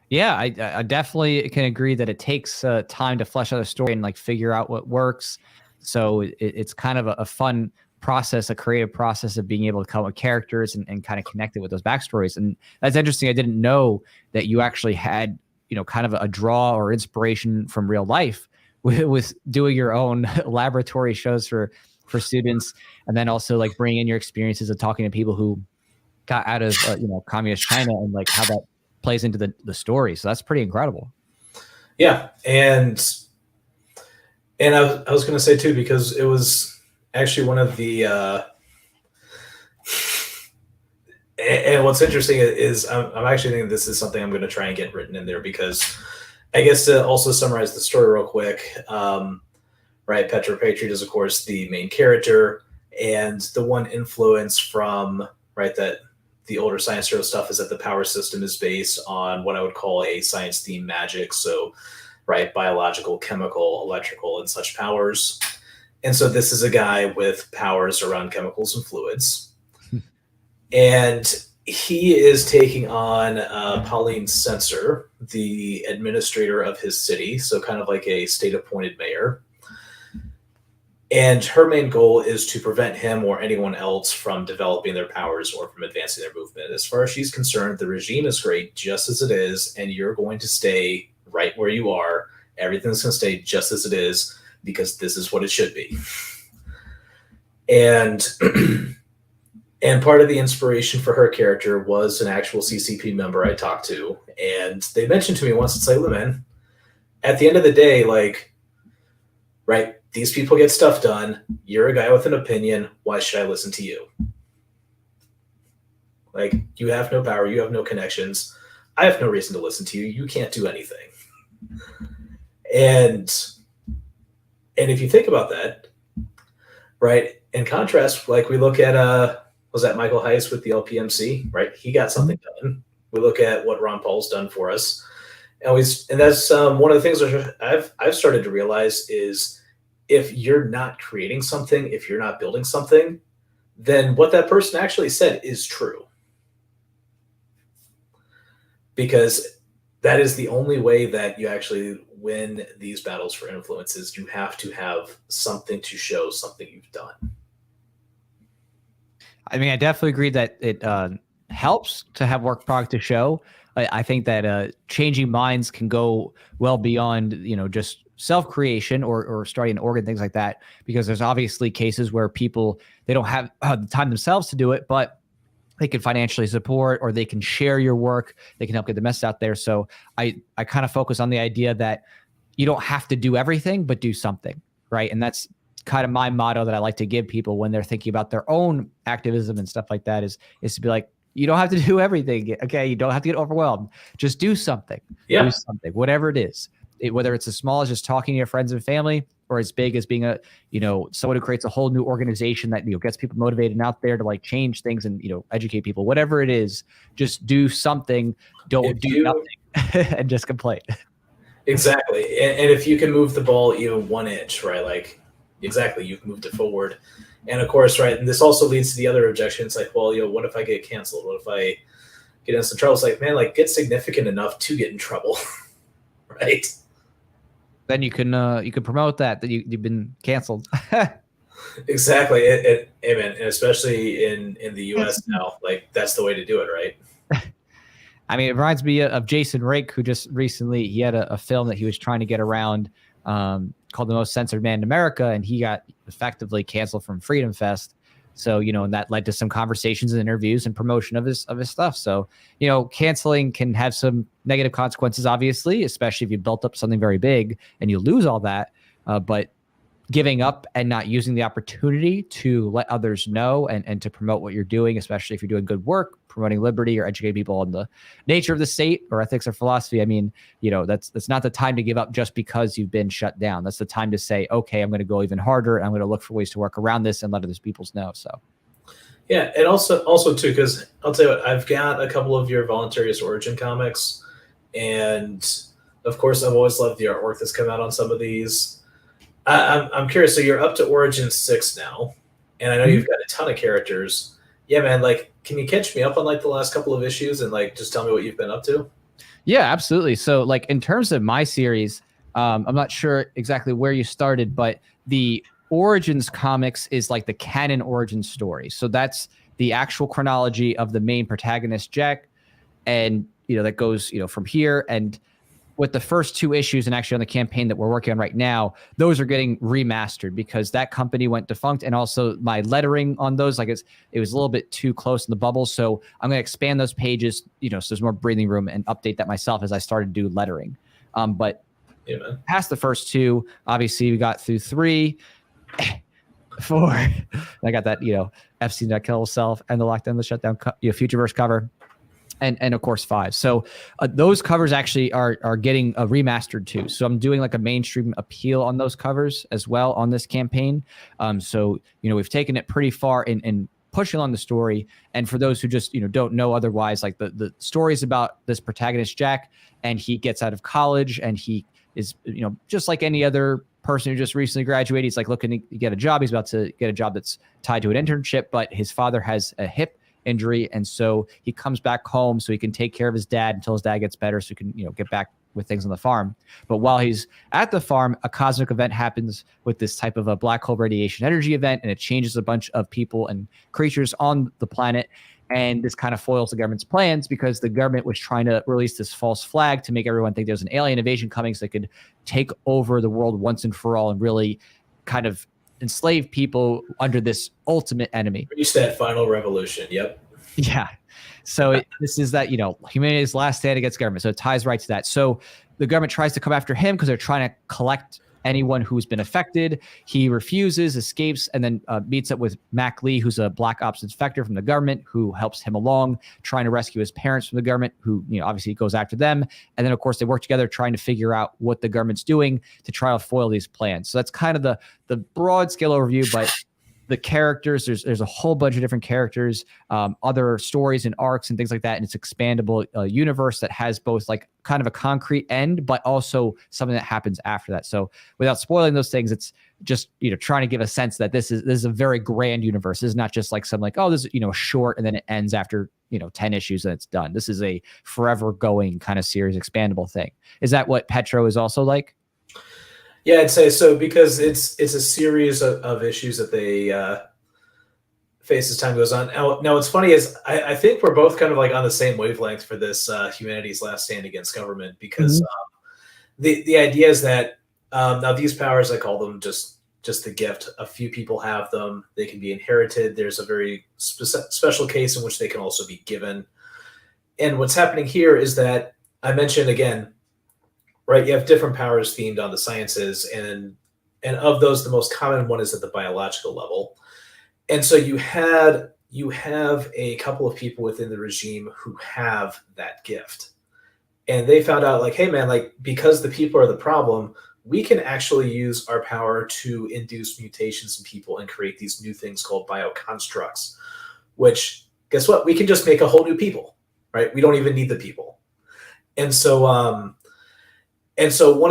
Yeah, I definitely can agree that it takes time to flesh out a story and like figure out what works. So it's kind of a fun process, a creative process of being able to come up with characters and kind of connect it with those backstories. And that's interesting. I didn't know that you actually had, kind of a draw or inspiration from real life with doing your own laboratory shows for students, and then also like bringing in your experiences of talking to people who got out of communist China, and like how that plays into the story. So that's pretty incredible. Yeah. And I was going to say too, because it was actually one of the, and what's interesting is I'm actually thinking this is something I'm going to try and get written in there, because I guess to also summarize the story real quick, right, Petro Patriot is of course the main character, and the one influence from, right, that the older science hero stuff is that the power system is based on what I would call a science themed magic. So, right, biological, chemical, electrical, and such powers. And so this is a guy with powers around chemicals and fluids. And he is taking on Pauline Sensor, the administrator of his city, so kind of like a state-appointed mayor. And her main goal is to prevent him or anyone else from developing their powers or from advancing their movement. As far as she's concerned, the regime is great just as it is, and you're going to stay right where you are. Everything's going to stay just as it is, because this is what it should be. And and part of the inspiration for her character was an actual CCP member I talked to, and they mentioned to me once, it's like, look, man, at the end of the day, like, right, these people get stuff done. You're a guy with an opinion. Why should I listen to you? Like, you have no power. You have no connections. I have no reason to listen to you. You can't do anything. And if you think about that, right, in contrast, like we look at, was that Michael Heiss with the LPMC, right? He got something done. We look at what Ron Paul's done for us. And that's one of the things that I've started to realize is, if you're not creating something, if you're not building something, then what that person actually said is true. Because that is the only way that you actually win these battles for influences. You have to have something to show, something you've done. I mean, I definitely agree that it helps to have work product to show. I think that changing minds can go well beyond, just self-creation or starting an organ, things like that, because there's obviously cases where people, they don't have the time themselves to do it, but they can financially support, or they can share your work. They can help get the message out there. So I kind of focus on the idea that you don't have to do everything, but do something, right? And that's kind of my motto that I like to give people when they're thinking about their own activism and stuff like that, is to be like, you don't have to do everything. Okay. You don't have to get overwhelmed. Just do something. Yeah. Do something, whatever it is. whether it's as small as just talking to your friends and family, or as big as being a, someone who creates a whole new organization that, gets people motivated and out there to like change things and, educate people, whatever it is, just do something. Don't do nothing and just complain. Exactly. And if you can move the ball even 1 inch, right? Like, exactly, you've moved it forward. And of course, right, and this also leads to the other objection. It's like, well, what if I get canceled? What if I get in some trouble? It's like, man, like, get significant enough to get in trouble, right? Then you can promote that you've been canceled. Exactly. Amen. And especially in the U.S. now, like, that's the way to do it, right? I mean, it reminds me of Jason Rake, who just recently, he had a film that he was trying to get around called The Most Censored Man in America, and he got effectively canceled from Freedom Fest. So, and that led to some conversations and interviews and promotion of his stuff. So, canceling can have some negative consequences, obviously, especially if you built up something very big and you lose all that. But giving up and not using the opportunity to let others know and to promote what you're doing, especially if you're doing good work, promoting liberty or educating people on the nature of the state or ethics or philosophy. I mean, that's not the time to give up just because you've been shut down. That's the time to say, okay, I'm going to go even harder. And I'm going to look for ways to work around this and let other people know. So. Yeah. And also too, because I'll tell you what, I've got a couple of your Voluntarious Origin comics. And of course, I've always loved the artwork that's come out on some of these. I'm curious. So you're up to Origin 6 now, and I know you've got a ton of characters. Yeah, man. Like, can you catch me up on like the last couple of issues and like just tell me what you've been up to? Yeah, absolutely. So, like in terms of my series, I'm not sure exactly where you started, but the Origins comics is like the canon origin story. So that's the actual chronology of the main protagonist, Jack, and that goes from here. And with the first 2 issues, and actually on the campaign that we're working on right now, those are getting remastered because that company went defunct, and also my lettering on those, like it was a little bit too close in the bubble. So I'm going to expand those pages, so there's more breathing room, and update that myself as I started to do lettering. But past the first 2, obviously we got through 3, 4. I got that FC that kill self and the lockdown, the shutdown, Futureverse cover. And of course 5. So those covers actually are getting remastered too. So I'm doing like a mainstream appeal on those covers as well on this campaign. So we've taken it pretty far in pushing on the story. And for those who just don't know otherwise, like the story is about this protagonist Jack, and he gets out of college, and he is just like any other person who just recently graduated. He's like looking to get a job. He's about to get a job that's tied to an internship, but his father has a hip injury, and so he comes back home so he can take care of his dad until his dad gets better, so he can get back with things on the farm. But while he's at the farm, a cosmic event happens with this type of a black hole radiation energy event, and it changes a bunch of people and creatures on the planet. And this kind of foils the government's plans, because the government was trying to release this false flag to make everyone think there's an alien invasion coming, so they could take over the world once and for all and really kind of enslave people under this ultimate enemy. Reach that final revolution. Yep. Yeah. So this is that, humanity's last stand against government. So it ties right to that. So the government tries to come after him because they're trying to collect anyone who's been affected. He refuses, escapes, and then meets up with Mac Lee, who's a black ops inspector from the government, who helps him along, trying to rescue his parents from the government, who, obviously goes after them. And then, of course, they work together trying to figure out what the government's doing to try to foil these plans. So that's kind of the broad scale overview, but the characters, there's a whole bunch of different characters, other stories and arcs and things like that. And it's expandable universe that has both like kind of a concrete end, but also something that happens after that. So without spoiling those things, it's just, trying to give a sense that this is a very grand universe. This is not just like some like, oh, this is, short and then it ends after, 10 issues and it's done. This is a forever going kind of series, expandable thing. Is that what Petro is also like? Yeah, I'd say so, because it's a series of issues that they face as time goes on. Now what's funny is I think we're both kind of like on the same wavelength for this humanity's last stand against government, because the idea is that now these powers, I call them just the gift. A few people have them. They can be inherited. There's a very special case in which they can also be given. And what's happening here is that I mentioned again, right, you have different powers themed on the sciences, and of those, the most common one is at the biological level. And so you have a couple of people within the regime who have that gift. And they found out like, hey man, like because the people are the problem, we can actually use our power to induce mutations in people and create these new things called bioconstructs, which guess what? We can just make a whole new people, right? We don't even need the people. And so one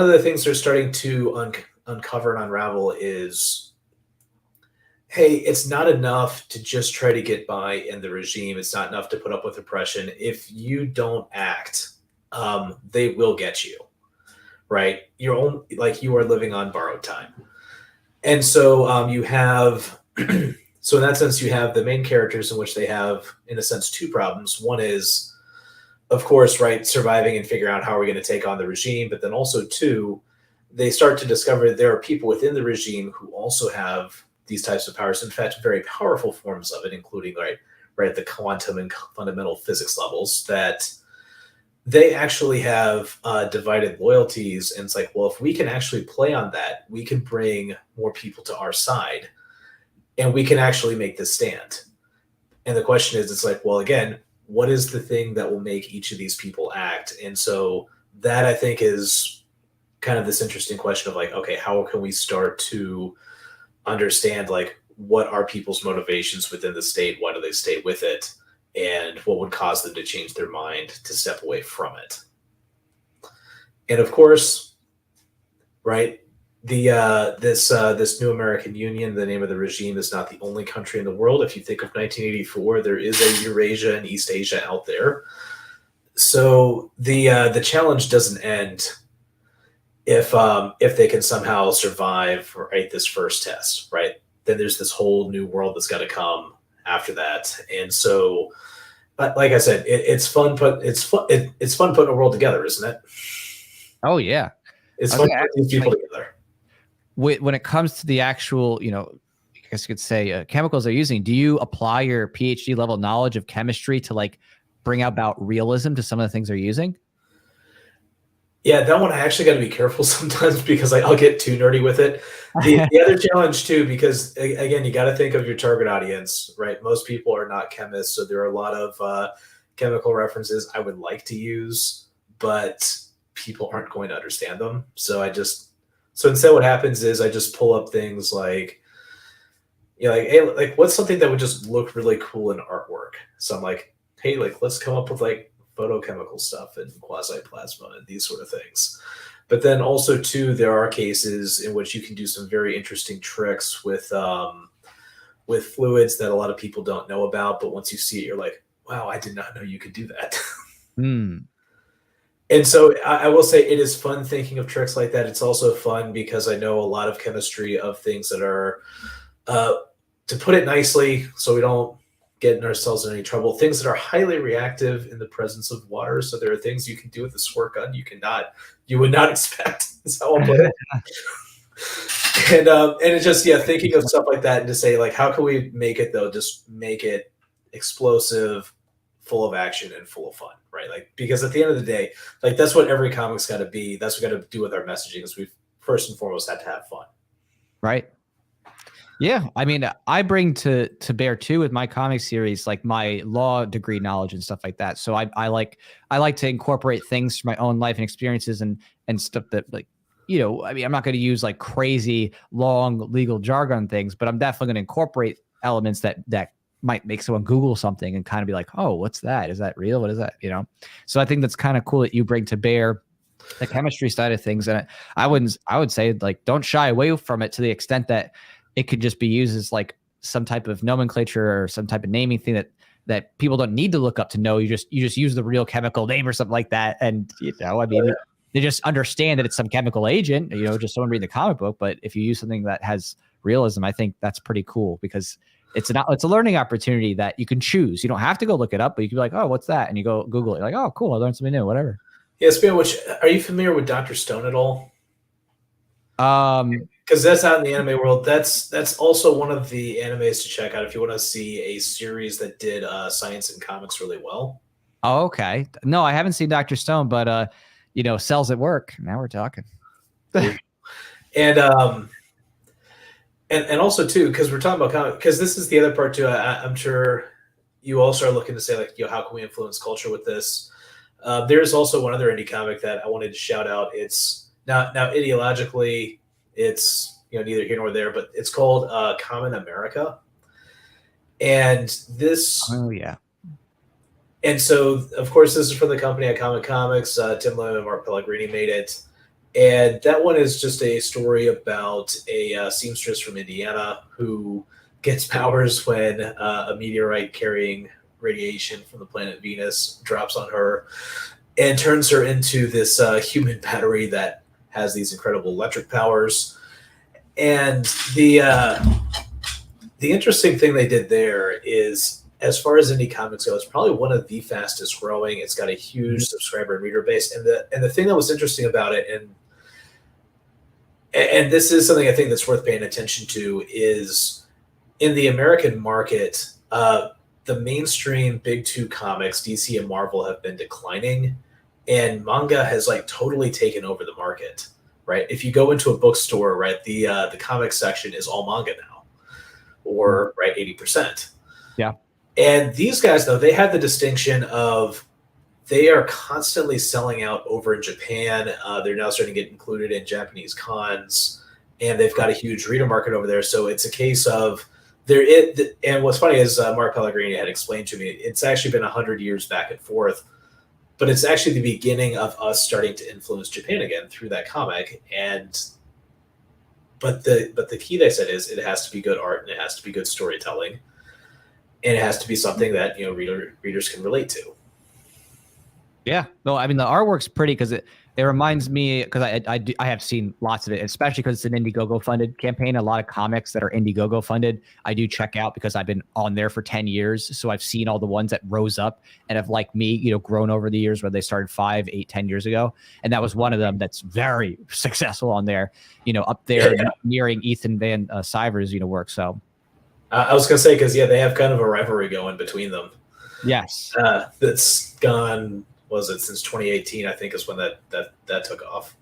of the things they're starting to uncover and unravel is, hey, it's not enough to just try to get by in the regime. It's not enough to put up with oppression. If you don't act, they will get you, right? You're only, like, you are living on borrowed time. And so you have, so in that sense, you have the main characters in which they have, in a sense, two problems. One is, of course, right, surviving and figuring out how are we going to take on the regime. But then also, two, they start to discover there are people within the regime who also have these types of powers. In fact, very powerful forms of it, including right at the quantum and fundamental physics levels, that they actually have divided loyalties. And it's like, well, if we can actually play on that, we can bring more people to our side and we can actually make this stand. And the question is, it's like, well, again, what is the thing that will make each of these people act? And so that, I think, is kind of this interesting question of like, okay, how can we start to understand like what are people's motivations within the state? Why do they stay with it? And what would cause them to change their mind to step away from it? And of course, right, this new American Union, the name of the regime, is not the only country in the world. If you think of 1984, there is a Eurasia and East Asia out there. So the challenge doesn't end if they can somehow survive, right, this first test, right? Then there's this whole new world that's got to come after that. And so, like I said, it's fun putting a world together, isn't it? Oh yeah, it's fun putting these people together. When it comes to the actual, I guess you could say chemicals they're using, do you apply your PhD level knowledge of chemistry to like bring about realism to some of the things they're using? Yeah, that one I actually got to be careful sometimes because I'll get too nerdy with it. The other challenge too, because again, you got to think of your target audience, right? Most people are not chemists, so there are a lot of chemical references I would like to use, but people aren't going to understand them. So instead what happens is I just pull up things like, like, hey, like what's something that would just look really cool in artwork? So I'm like, hey, like let's come up with like photochemical stuff and quasi-plasma and these sort of things. But then also too, there are cases in which you can do some very interesting tricks with fluids that a lot of people don't know about. But once you see it, you're like, wow, I did not know you could do that. And so I will say it is fun thinking of tricks like that. It's also fun because I know a lot of chemistry of things that are, to put it nicely, so we don't get ourselves in any trouble, things that are highly reactive in the presence of water. So there are things you can do with a squirt gun you would not expect. Is how I'll put it. And it's just, thinking of stuff like that and to say like, how can we make it though? Just make it explosive, full of action and full of fun, right? Like, because at the end of the day, like that's what every comic's got to be. That's what we got to do with our messaging is we first and foremost have to have fun. Right. Yeah, I mean, I bring to bear too with my comic series, like my law degree knowledge and stuff like that. So I like to incorporate things from my own life and experiences and stuff that like, I mean, I'm not going to use like crazy long legal jargon things, but I'm definitely going to incorporate elements that might make someone Google something and kind of be like, oh, what's that? Is that real? What is that? So I think that's kind of cool that you bring to bear the chemistry side of things. And I would say like, don't shy away from it to the extent that it could just be used as like some type of nomenclature or some type of naming thing that people don't need to look up to know. You just use the real chemical name or something like that. And, I mean, they just understand that it's some chemical agent, just someone reading the comic book. But if you use something that has realism, I think that's pretty cool because it's a learning opportunity that you can choose. You don't have to go look it up, but you can be like, oh, what's that? And you go Google it. You're like, oh, cool. I learned something new, whatever. Yeah, speaking of which, are you familiar with Dr. Stone at all? Because that's out in the anime world. That's also one of the animes to check out if you want to see a series that did science and comics really well. Oh, okay. No, I haven't seen Dr. Stone, but cells at work. Now we're talking. And also too, because we're talking about comics, because this is the other part too. I'm sure you also are looking to say like, how can we influence culture with this? There's also one other indie comic that I wanted to shout out. It's now ideologically, it's neither here nor there, but it's called Common America, and this. Oh yeah. And so, of course, this is from the company Atomic Comics. Tim Lim and Mark Pellegrini made it. And that one is just a story about a seamstress from Indiana who gets powers when a meteorite carrying radiation from the planet Venus drops on her and turns her into this human battery that has these incredible electric powers. And the interesting thing they did there is, as far as indie comics go, it's probably one of the fastest growing. It's got a huge subscriber and reader base. And the thing that was interesting about it, and this is something I think that's worth paying attention to, is in the American market, the mainstream big two comics, DC and Marvel, have been declining, and manga has like totally taken over the market, right? If you go into a bookstore, right, the comic section is all manga now, or right 80%. Yeah. And these guys, though, they have the distinction of they are constantly selling out over in Japan. They're now starting to get included in Japanese cons, and they've got a huge reader market over there. So it's a case of and what's funny is Mark Pellegrini had explained to me, it's actually been 100 years back and forth, but it's actually the beginning of us starting to influence Japan again through that comic. But the key, they said, is it has to be good art and it has to be good storytelling. And it has to be something that readers can relate to. Yeah, no, I mean the artwork's pretty because it reminds me, because I have seen lots of it, especially because it's an Indiegogo funded campaign. A lot of comics that are Indiegogo funded, I do check out because I've been on there for 10 years. So I've seen all the ones that rose up and have, like me, grown over the years, where they started 5, 8, 10 years ago. And that was one of them that's very successful on there, up there nearing Ethan Van Sciver's work. So I was going to say, because they have kind of a rivalry going between them. Yes. That's gone, since 2018, I think, is when that took off.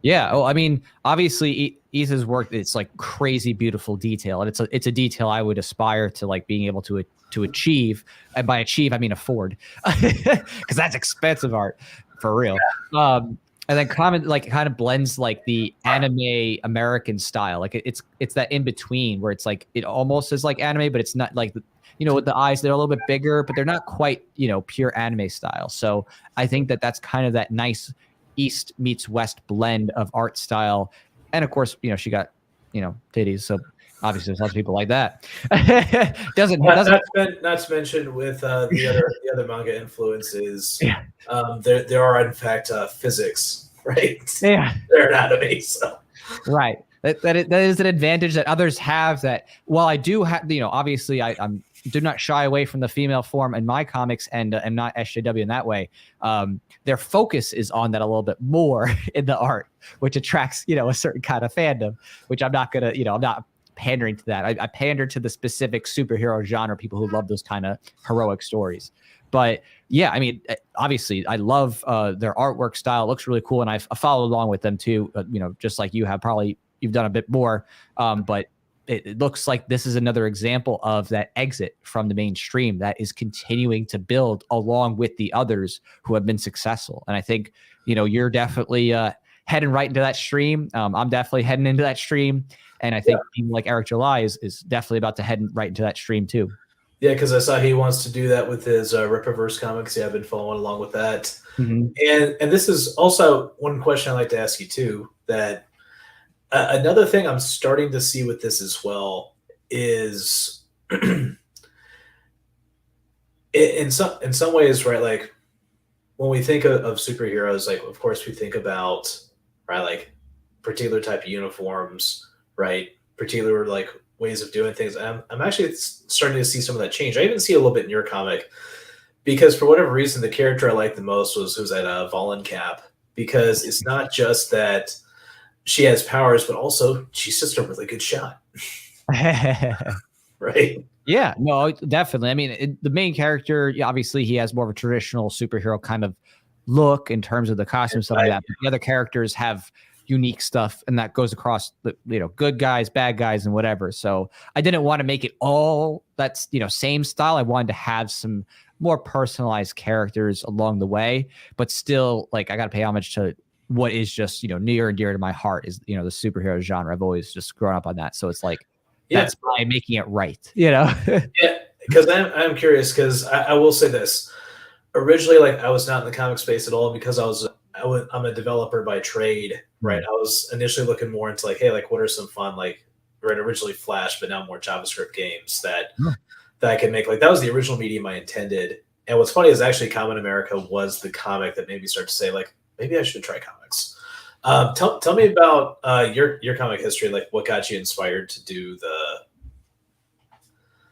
Yeah. Oh, I mean, obviously Ethan's work, it's like crazy beautiful detail. And it's a detail I would aspire to like being able to achieve. And by achieve, I mean afford, because that's expensive art for real. Yeah. And then kind of blends like the anime American style. Like it's that in between where it's like, it almost is like anime, but it's not like, with the eyes, they're a little bit bigger, but they're not quite, pure anime style. So I think that that's kind of that nice East meets West blend of art style. And of course, she got, titties. So obviously there's lots of people like that. Not to mention with the other manga influences, yeah. There are in fact physics, right? Yeah, they're anatomy. So right, that is an advantage that others have. That while I do have, obviously I'm do not shy away from the female form in my comics, and am not SJW in that way. Their focus is on that a little bit more in the art, which attracts a certain kind of fandom, which I'm not gonna I'm not pandering to that. I pander to the specific superhero genre, people who love those kind of heroic stories. But yeah, I mean, obviously I love their artwork style. It looks really cool, and I've followed along with them too, just like you have. Probably you've done a bit more, but it looks like this is another example of that exit from the mainstream that is continuing to build along with the others who have been successful. And I think, you're definitely heading right into that stream. I'm definitely heading into that stream. And I think people like Eric July is definitely about to head right into that stream too. Yeah, because I saw he wants to do that with his Rippaverse comics. Yeah, I've been following along with that. Mm-hmm. And this is also one question I'd like to ask you too, that another thing I'm starting to see with this as well is in some ways, right? Like when we think of superheroes, like of course we think about, right, like particular type of uniforms, right? Particular like ways of doing things. I'm actually starting to see some of that change. I even see a little bit in your comic, because for whatever reason, the character I liked the most was that Vollencap, because it's not just that she has powers, but also she's just a really good shot. Right? Yeah, no, definitely. I mean, the main character, obviously he has more of a traditional superhero kind of look in terms of the costume, stuff like that. But the other characters have unique stuff, and that goes across the, you know, good guys, bad guys, and whatever. So I didn't want to make it all that's, you know, same style. I wanted to have some more personalized characters along the way, but still, like, I got to pay homage to what is just, you know, near and dear to my heart is, you know, the superhero genre. I've always just grown up on that. So it's like, that's by making it right, you know? Yeah, because I'm curious, because I will say this. Originally, like, I was not in the comic space at all because I'm a developer by trade, right? I was initially looking more into like, hey, like, what are some fun, like, right, originally Flash, but now more JavaScript games that I can make. Like, that was the original medium I intended. And what's funny is actually Common America was the comic that made me start to say, like, maybe I should try comics. Tell me about your comic history, like what got you inspired to do the.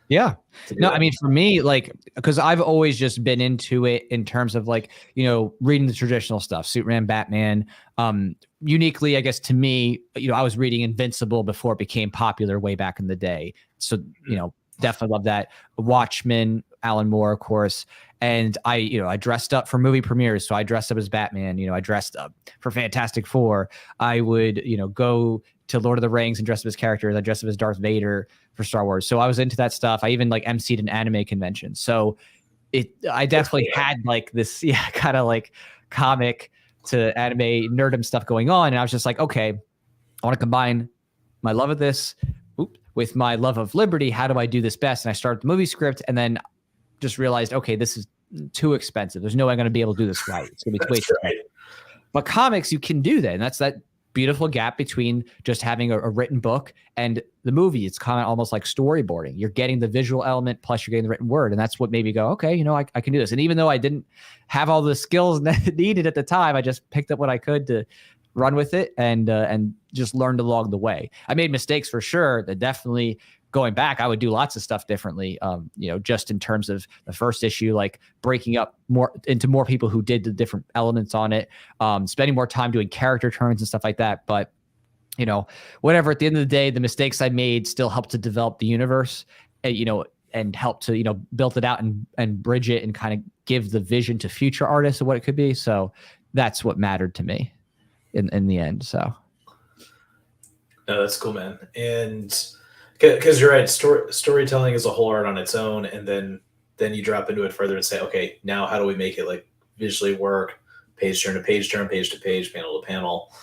Yeah. No, I mean, for me, like, because I've always just been into it in terms of, like, you know, reading the traditional stuff, Superman, Batman. Uniquely, I guess, to me, you know, I was reading Invincible before it became popular way back in the day. So, you know, definitely love that. Watchmen, Alan Moore, of course. And I dressed up for movie premieres. So I dressed up as Batman, you know, I dressed up for Fantastic Four. I would, you know, go to Lord of the Rings and dress up as characters. I dressed up as Darth Vader for Star Wars. So I was into that stuff. I even like emceed an anime convention. So I definitely had like this, kind of like comic to anime nerdum stuff going on. And I was just like, okay, I want to combine my love of this with my love of liberty. How do I do this best? And I started the movie script and then just realized, okay, this is too expensive. There's no way I'm going to be able to do this right. It's going to be way too expensive. But comics, you can do that. And that's that beautiful gap between just having a written book and the movie. It's kind of almost like storyboarding. You're getting the visual element plus you're getting the written word. And that's what made me go, okay, you know, I can do this. And even though I didn't have all the skills needed at the time, I just picked up what I could to run with it and just learned along the way. I made mistakes for sure. That definitely going back, I would do lots of stuff differently. You know, just in terms of the first issue, like breaking up more into more people who did the different elements on it, spending more time doing character turns and stuff like that. But, you know, whatever, at the end of the day, the mistakes I made still helped to develop the universe, you know, and help to, you know, build it out and bridge it and kind of give the vision to future artists of what it could be. So that's what mattered to me in the end. So. No, that's cool, man. And because you're right, storytelling is a whole art on its own, and then you drop into it further and say, okay, now how do we make it like visually work, page turn to page turn, page to page, panel to panel.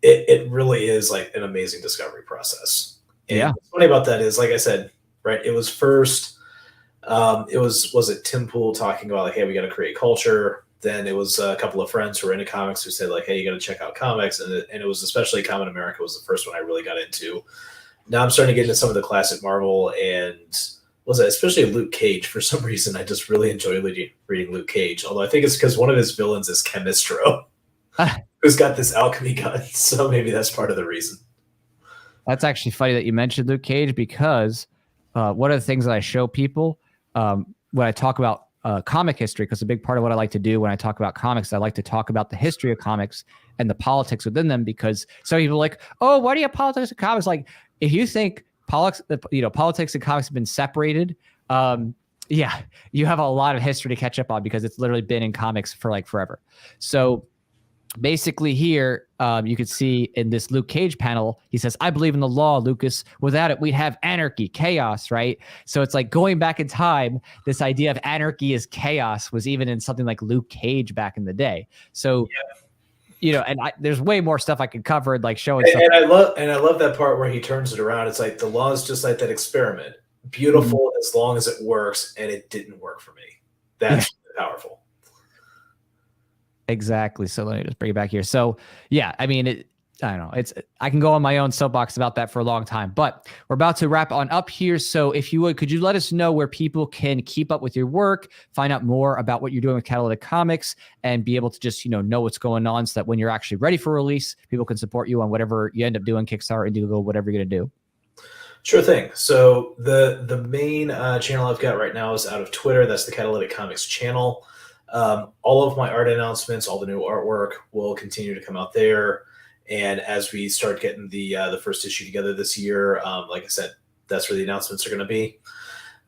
It really is like an amazing discovery process. And what's funny about that is, like I said, right, it was first, was it Tim Pool talking about like, hey, we got to create culture. Then it was a couple of friends who were into comics who said like, hey, you got to check out comics. And it was especially Common America was the first one I really got into. Now I'm starting to get into some of the classic Marvel and especially Luke Cage. For some reason, I just really enjoy reading Luke Cage. Although I think it's because one of his villains is Chemistro, who's got this alchemy gun. So maybe that's part of the reason. That's actually funny that you mentioned Luke Cage, because one of the things that I show people when I talk about comic history, because a big part of what I like to do when I talk about comics, I like to talk about the history of comics and the politics within them, because some people are like, oh, why do you have politics in comics? Like, if you think politics and comics have been separated, you have a lot of history to catch up on, because it's literally been in comics for like forever. So basically here, you could see in this Luke Cage panel, he says, I believe in the law, Lucas. Without it, we'd have anarchy, chaos, right? So it's like going back in time, this idea of anarchy is chaos was even in something like Luke Cage back in the day. So, you know, and there's way more stuff I could cover, like showing stuff. And I love that part where he turns it around. It's like the law is just like that experiment. Beautiful as long as it works, and it didn't work for me. That's powerful. Exactly. So let me just bring it back here. So yeah, I mean, I don't know. I can go on my own soapbox about that for a long time, but we're about to wrap on up here. So if you would, could you let us know where people can keep up with your work, find out more about what you're doing with Catalytic Comics, and be able to just, you know what's going on, so that when you're actually ready for release, people can support you on whatever you end up doing, Kickstarter, Indiegogo, whatever you're going to do. Sure thing. So the main channel I've got right now is out of Twitter. That's the Catalytic Comics channel. All of my art announcements, all the new artwork will continue to come out there. And as we start getting the first issue together this year, like I said, that's where the announcements are going to be.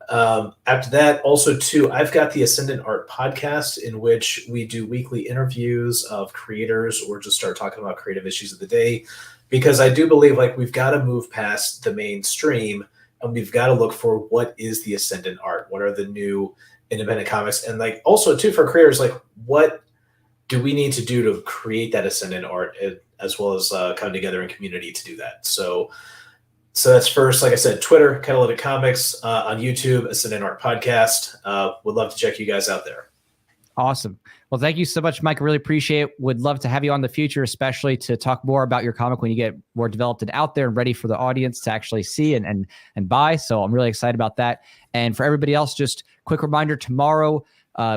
After that, also too, I've got the Ascendant Art podcast, in which we do weekly interviews of creators or just start talking about creative issues of the day, because I do believe like we've got to move past the mainstream and we've got to look for what is the Ascendant Art, what are the new independent comics, and like also too for creators, like what do we need to do to create that Ascendant Art, as well as come together in community to do that. So that's first, like I said, Twitter, Catalytic Comics, on YouTube, Ascendant Art Podcast. Would love to check you guys out there. Awesome. Well, thank you so much, Mike. I really appreciate it. Would love to have you on the future, especially to talk more about your comic when you get more developed and out there and ready for the audience to actually see and buy. So I'm really excited about that. And for everybody else, just quick reminder, tomorrow,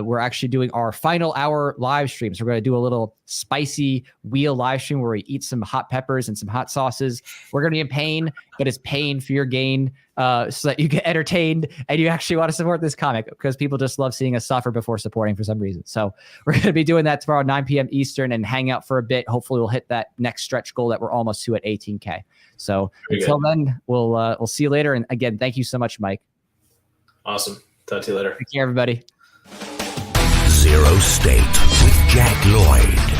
we're actually doing our final hour live stream. So we're going to do a little spicy wheel live stream where we eat some hot peppers and some hot sauces. We're going to be in pain, but it's pain for your gain, so that you get entertained and you actually want to support this comic, because people just love seeing us suffer before supporting for some reason. So we're going to be doing that tomorrow, 9 p.m. Eastern, and hang out for a bit. Hopefully we'll hit that next stretch goal that we're almost to at 18K. So until then, we'll see you later. And again, thank you so much, Mike. Awesome. Talk to you later. Take care, everybody. ZeroState with Jack Lloyd.